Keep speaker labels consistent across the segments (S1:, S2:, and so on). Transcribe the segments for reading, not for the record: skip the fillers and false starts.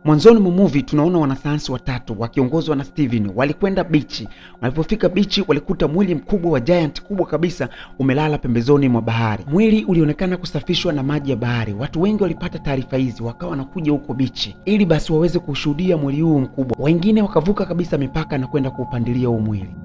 S1: Mwanzoni mwa movie tunaona wanasayansi watatu wakiongozwa na Steven walikwenda bichi. Walipofika bichi walikuta mwili mkubwa wa giant kubwa kabisa umelala pembezoni mwa bahari. Mwili ulionekana kusafishwa na maji ya bahari. Watu wengi walipata taarifa hizi wakawa wanakuja huko bichi ili basi waweze kushuhudia mwili huu mkubwa. Wengine wakavuka kabisa mipaka na kwenda kuupandilia huu mwili.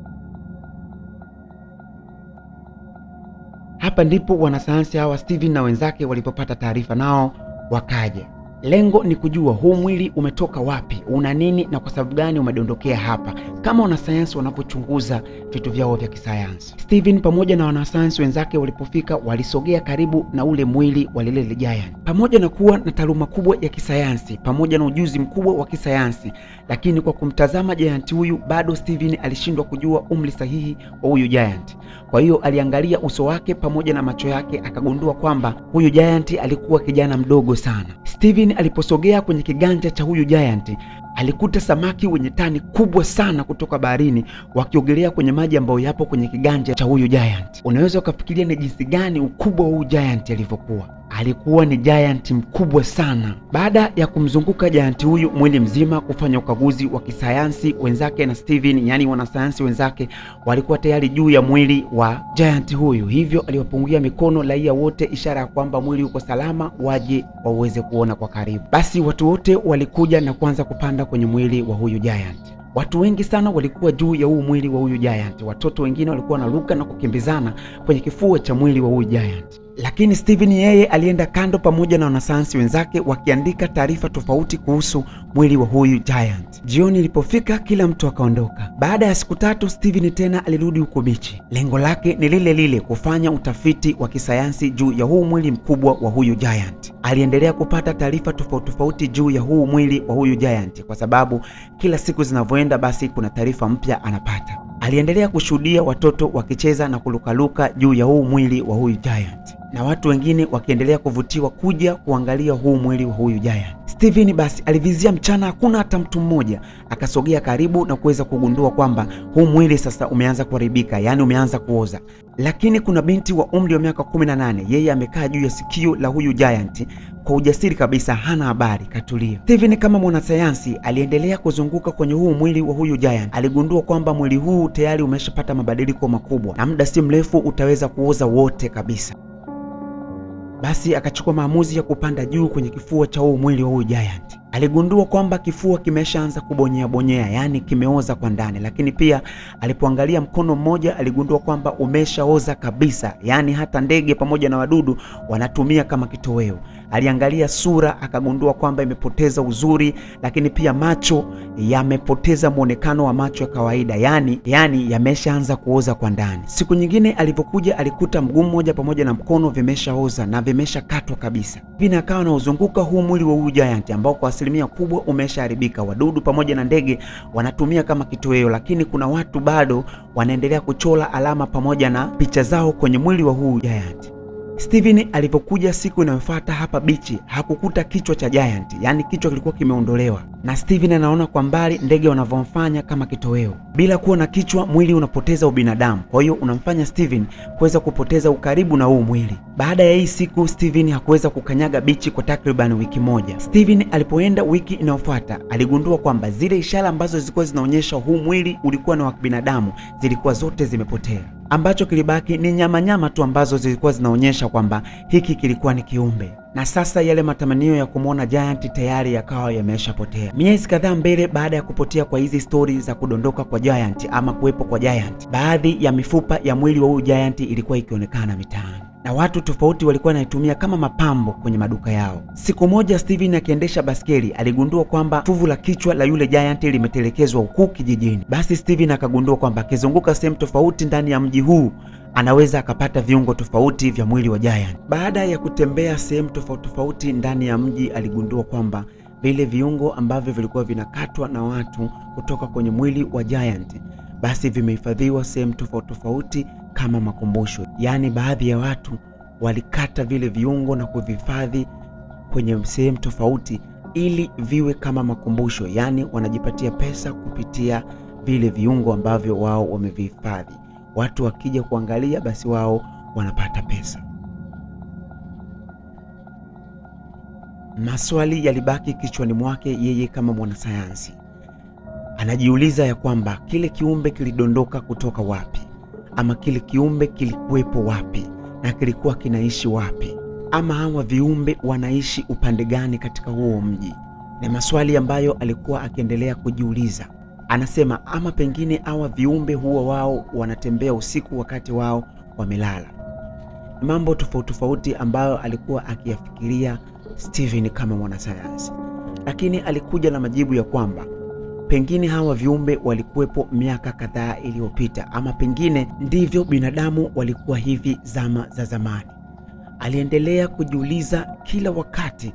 S1: Hapa ndipo wanasayansi hawa Steven na wenzake walipopata taarifa nao wakaja. Lengo ni kujua huu mwili umetoka wapi, una nini na kwa sababu gani umedondokea hapa, kama wanasayansi wanapochunguza vitu vyao vya kisayansi. Steven pamoja na wanasayansi wenzake walipofika walisogea karibu na ule mwili wa lile giant. Pamoja na kuwa na taaluma kubwa ya kisayansi pamoja na ujuzi mkubwa wa kisayansi, lakini kwa kumtazama giant huyu bado Steven alishindwa kujua umri sahihi wa huyu giant. Kwa hiyo aliangalia uso wake pamoja na macho yake akagundua kwamba huyu giant alikuwa kijana mdogo sana. Steven aliposogea kwenye kiganja cha huyu giant alikuta samaki wenye tani kubwa sana kutoka baharini wakiogelea kwenye maji ambayo yapo kwenye kiganja cha huyu giant. Unaweza ukafikiria ni jinsi gani ukubwa wa huyu giant alivyokuwa. Alikuwa ni giant mkubwa sana. Baada ya kumzunguka giant huyu mwili mzima kufanya ukaguzi wa kisayansi, wenzake na Steven, yani wanasayansi wenzake, walikuwa tayari juu ya mwili wa giant huyu. Hivyo aliwapungia mikono raia wote, ishara ya kwamba mwili uko salama, waje waweze kuona kwa karibu. Basi watu wote walikuja na kuanza kupanda kwenye mwili wa huyu giant. Watu wengi sana walikuwa juu ya huu mwili wa huyu giant. Watoto wengine walikuwa wanaruka na kukimbizana kwenye kifua cha mwili wa huyu giant. Lakini Steven yeye alienda kando pamoja na wanasayansi wenzake wakiandika taarifa tofauti kuhusu mwili wa huyu giant. Jioni ilipofika kila mtu akaondoka. Baada ya siku 3 Steven tena alirudi huko bichi. Lengo lake ni lile lile, kufanya utafiti wa kisayansi juu ya huu mwili mkubwa wa huyu giant. Aliendelea kupata taarifa tofauti juu ya huu mwili wa huyu giant kwa sababu kila siku zinavyoenda basi kuna taarifa mpya anapata. Aliendelea kushuhudia watoto wakicheza na kulukaluka juu ya huu mwili wa huyu giant, na watu wengine wakiendelea kuvutiwa kuja kuangalia huu mwili wa huyu giant. Steven basi alivizia mchana, hakuna hata mtu mmoja. Akasogea karibu na kuweza kugundua kwamba huu mwili sasa umeanza kuharibika, yani umeanza kuoza. Lakini kuna binti wa umri wa miaka 18, yeye amekaa juu ya sikio la huyu giant kwa ujasiri kabisa, hana habari, katulia. Steven kama mwanasayansi aliendelea kuzunguka kwenye huu mwili wa huyu giant. Aligundua kwamba mwili huu tayari umeshapata mabadiliko makubwa na muda si mrefu utaweza kuoza wote kabisa. Basi akachukua maamuzi ya kupanda juu kwenye kifua cha huu mwili wa huyu giant. Aligundua kwamba kifua kimeshaanza kubonyea, yani kimeoza kwa ndani. Lakini pia alipoangalia mkono mmoja aligundua kwamba umeshaoza kabisa, yani hata ndege pamoja na wadudu wanatumia kama kitoweo. Aliangalia sura akagundua kwamba imepoteza uzuri, lakini pia macho yamepoteza muonekano wa macho ya kawaida, yani yameshaanza kuoza kwa ndani. Siku nyingine alipokuja alikuta mguu mmoja pamoja na mkono vimeshaoza na vimeshakatwa kabisa. Hivi akawa na uzunguka huu mwili wa huyu giant ambao kwa asilimia kubwa umeshaharibika. Wadudu pamoja na ndege wanatumia kama kitoweo, lakini kuna watu bado wanaendelea kuchora alama pamoja na picha zao kwenye mwili wa huyu giant. Steven alipokuja siku inayofuata hapa bichi hakukuta kichwa cha giant, yani kichwa kilikuwa kimeondolewa. Na Steven anaona kwa mbali ndege wanavyomfanya kama kitoweo. Bila kuwa na kichwa mwili unapoteza ubinadamu, kwa hiyo unamfanya Steven kuweza kupoteza ukaribu na huu mwili. Baada ya hii siku Steven hakuweza kukanyaga bichi kwa takriban wiki moja. Steven alipoenda wiki inayofuata aligundua kwamba zile ishara ambazo zilikuwa zinaonyesha huu mwili ulikuwa na wa binadamu zilikuwa zote zimepotea. Ambacho kilibaki ni nyama tu ambazo zilikuwa zinaonyesha kwamba hiki kilikuwa ni kiumbe. Na sasa yale matamanio ya kumuona giant tayari yakawa yameshapotea. Miezi kadhaa mbele baada ya kupotea kwa hizi story za kudondoka kwa giant ama kuwepo kwa giant, baadhi ya mifupa ya mwili wa huyu giant ilikuwa ikionekana mitaani na watu tofauti walikuwa wanaitumia kama mapambo kwenye maduka yao. Siku moja Steven akiendesha baskeli aligundua kwamba fuvu la kichwa la yule giant limetelekezwa huku kijijini. Basi Steven akagundua kwamba akizunguka sehemu tofauti ndani ya mji huu anaweza akapata viungo tofauti vya mwili wa giant. Baada ya kutembea sehemu tofauti ndani ya mji aligundua kwamba vile viungo ambavyo vilikuwa vinakatwa na watu kutoka kwenye mwili wa giant basi vimehifadhiwa sehemu tofauti kama makumbusho. Yani baadhi ya watu walikata vile viungo na kuvihifadhi kwenye sehemu tofauti ili viwe kama makumbusho, yani wanajipatia pesa kupitia vile viungo ambavyo wao wamevihifadhi. Watu wakija kuangalia basi wao wanapata pesa. Maswali yalibaki kichwani mwake yeye kama mwanasayansi. Anajiuliza ya kwamba kile kiumbe kilidondoka kutoka wapi, ama kile kiumbe kilikuwepo wapi na kilikuwa kinaishi wapi, ama hawa viumbe wanaishi upande gani katika huo mji. Ni maswali ambayo alikuwa akiendelea kujiuliza. Anasema ama pengine hawa viumbe huwa wao wanatembea usiku wakati wao wamelala. Mambo tofauti ambayo alikuwa akiyafikiria Steven kama mwanasayansi. Lakini alikuja na majibu ya kwamba pengine hawa viumbe walikuwepo miaka kadhaa iliyopita, ama pengine ndivyo binadamu walikuwa hivi zama za zamani. Aliendelea kujiuliza kila wakati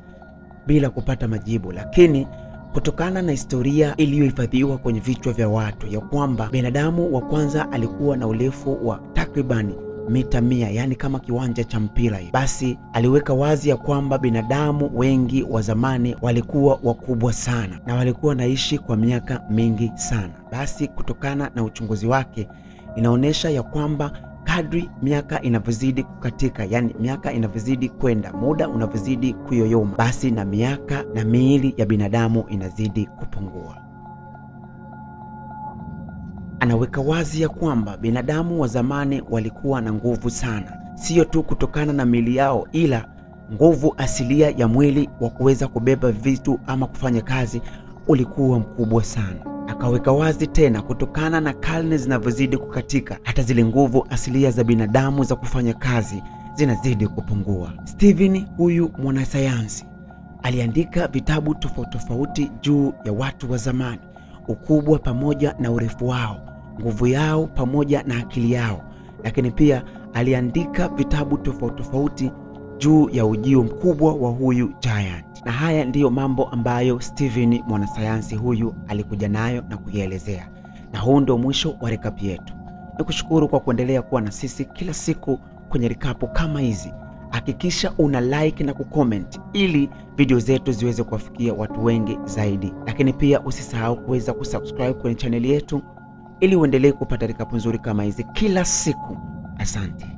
S1: bila kupata majibu, lakini kutokana na historia iliyohifadhiwa kwenye vichwa vya watu ya kwamba binadamu wa kwanza alikuwa na urefu wa takribani mita 100, yani kama kiwanja cha mpira, basi aliweka wazi ya kwamba binadamu wengi wa zamani walikuwa wakubwa sana na walikuwa naishi kwa miaka mingi sana. Basi kutokana na uchunguzi wake inaonyesha ya kwamba kadri miaka inavyozidi kukatika, yani miaka inavyozidi kwenda, muda unavyozidi kuyoyoma, basi na miaka na miili ya binadamu inazidi kupungua. Anaweka wazi ya kwamba binadamu wa zamani walikuwa na nguvu sana, sio tu kutokana na miili yao, ila nguvu asilia ya mwili wa kuweza kubeba vitu ama kufanya kazi ulikuwa mkubwa sana. Akaweka wazi tena kutokana na karne zinavyozidi kukatika, hata zile nguvu asilia za binadamu za kufanya kazi zinazidi kupungua. Steven huyu mwanasayansi aliandika vitabu tofauti juu ya watu wa zamani, ukubwa pamoja na urefu wao, nguvu yao pamoja na akili yao. Lakini pia aliandika vitabu tofauti juu ya ujio mkubwa wa huyu giant. Na haya ndiyo mambo ambayo Steven mwanasayansi huyu alikuja nayo na kuielezea. Na huu ndio mwisho wa recap yetu. Nikushukuru kwa kuendelea kuwa na sisi kila siku kwenye recap kama hizi. Hakikisha una like na kucomment ili video zetu ziweze kuwafikia watu wengi zaidi. Lakini pia usisahau kuweza kusubscribe kwenye channel yetu ili uendelee kupata recap nzuri kama hizi kila siku. Asante.